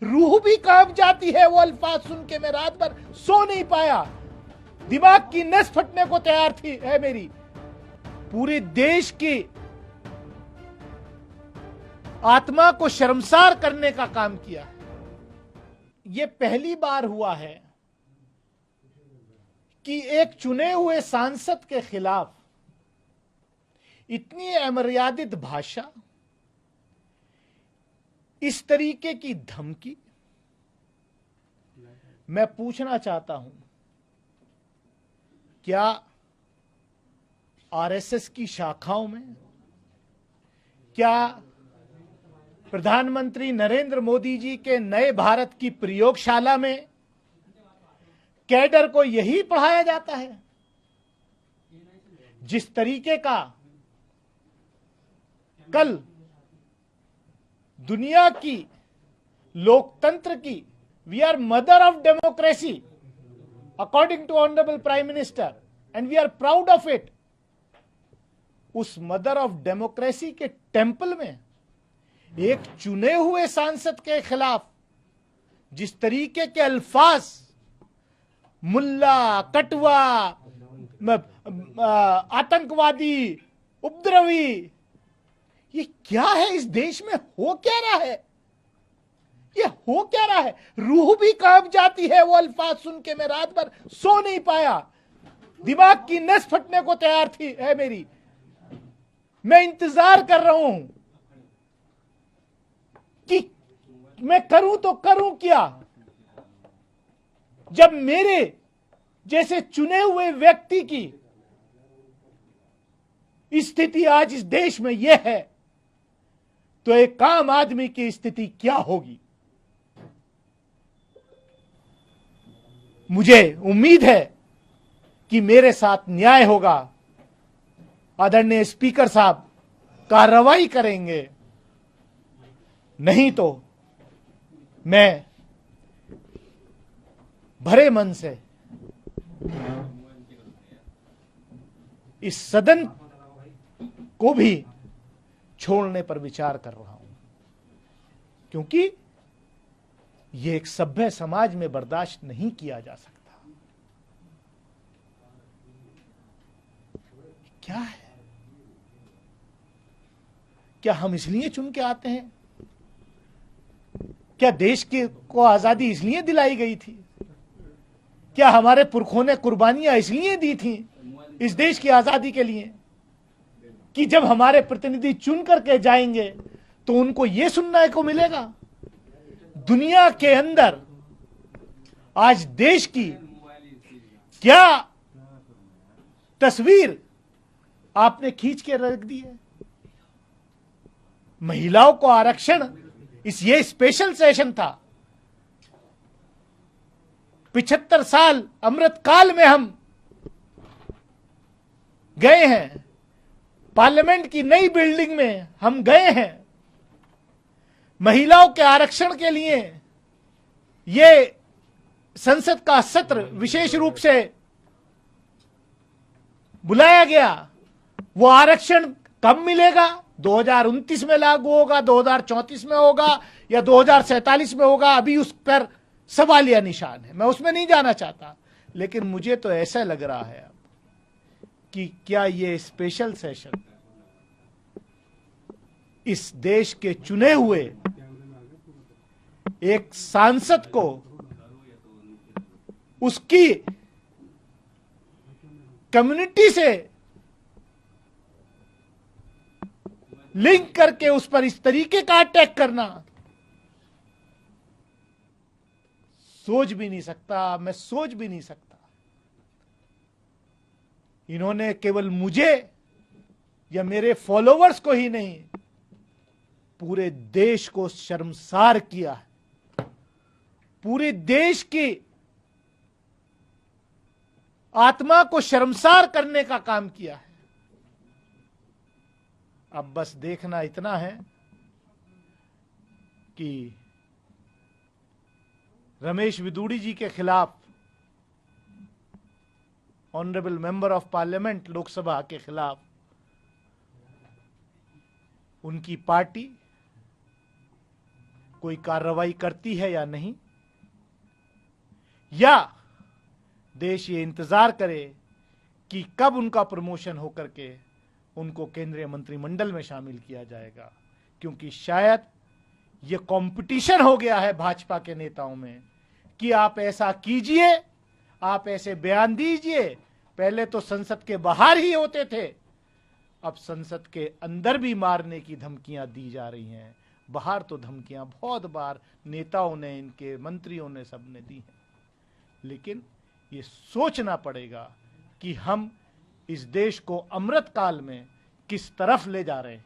रूह भी कांप जाती है वो अल्फाज सुन के। मैं रात भर सो नहीं पाया, दिमाग की नस फटने को तैयार थी है मेरी। पूरे देश की आत्मा को शर्मसार करने का काम किया है। यह पहली बार हुआ है कि एक चुने हुए सांसद के खिलाफ इतनी अमर्यादित भाषा, इस तरीके की धमकी। मैं पूछना चाहता हूं, क्या आरएसएस की शाखाओं में, क्या प्रधानमंत्री नरेंद्र मोदी जी के नए भारत की प्रयोगशाला में कैडर को यही पढ़ाया जाता है? जिस तरीके का कल दुनिया की लोकतंत्र की, we are mother of democracy according to honourable prime minister and we are proud of it, उस मदर ऑफ डेमोक्रेसी के टेंपल में एक चुने हुए सांसद के खिलाफ जिस तरीके के अल्फाज, मुल्ला, कटवा, आतंकवादी, उपद्रवी, ये क्या है? इस देश में हो क्या रहा है? ये हो क्या रहा है? रूह भी कांप जाती है वो अल्फाज सुन के। मैं रात भर सो नहीं पाया, दिमाग की नस फटने को तैयार थी है मेरी। मैं इंतजार कर रहा हूं कि मैं करूं तो करूं क्या, जब मेरे जैसे चुने हुए व्यक्ति की स्थिति आज इस देश में यह है, तो एक आम आदमी की स्थिति क्या होगी? मुझे उम्मीद है कि मेरे साथ न्याय होगा। आदरणीय स्पीकर साहब कार्रवाई करेंगे, नहीं तो मैं भरे मन से इस सदन को भी छोड़ने पर विचार कर रहा हूं, क्योंकि यह एक सभ्य समाज में बर्दाश्त नहीं किया जा सकता। क्या है? क्या हम इसलिए चुन के आते हैं? क्या देश को आजादी इसलिए दिलाई गई थी? क्या हमारे पुरखों ने कुर्बानियां इसलिए दी थी इस देश की आजादी के लिए कि जब हमारे प्रतिनिधि चुन करके जाएंगे तो उनको यह सुनने को मिलेगा? दुनिया के अंदर आज देश की क्या तस्वीर आपने खींच के रख दी है? महिलाओं को आरक्षण, ये स्पेशल सेशन था। 75 साल अमृत काल में हम गए हैं, पार्लियामेंट की नई बिल्डिंग में हम गए हैं, महिलाओं के आरक्षण के लिए यह संसद का सत्र विशेष रूप से बुलाया गया। वो आरक्षण कब मिलेगा? 2029 में लागू होगा, 2034 में होगा या 2047 में होगा? अभी उस पर सवालिया निशान है, मैं उसमें नहीं जाना चाहता। लेकिन मुझे तो ऐसा लग रहा है अब कि क्या ये स्पेशल सेशन इस देश के चुने हुए एक सांसद को उसकी कम्युनिटी से लिंक करके उस पर इस तरीके का अटैक करना, सोच भी नहीं सकता, मैं सोच भी नहीं सकता। इन्होंने केवल मुझे या मेरे फॉलोवर्स को ही नहीं, पूरे देश को शर्मसार किया है। पूरे देश की आत्मा को शर्मसार करने का काम किया है। अब बस देखना इतना है कि रमेश विदुड़ी जी के खिलाफ, honourable member of parliament Lok Sabha के खिलाफ, उनकी पार्टी कोई कार्रवाई करती है या नहीं, या देश ये इंतजार करे कि कब उनका प्रमोशन होकर के उनको केंद्रीय मंत्रिमंडल में शामिल किया जाएगा। क्योंकि शायद ये कंपटीशन हो गया है भाजपा के नेताओं में कि आप ऐसा कीजिए, आप ऐसे बयान दीजिए। पहले तो संसद के बाहर ही होते थे, अब संसद के अंदर भी मारने की धमकियां दी जा रही हैं। बाहर तो धमकियां बहुत बार नेताओं ने, इनके मंत्रियों ने, सबने दी हैं। लेकिन ये सोचना पड़ेगा कि हम इस देश को अमृत काल में किस तरफ ले जा रहे हैं।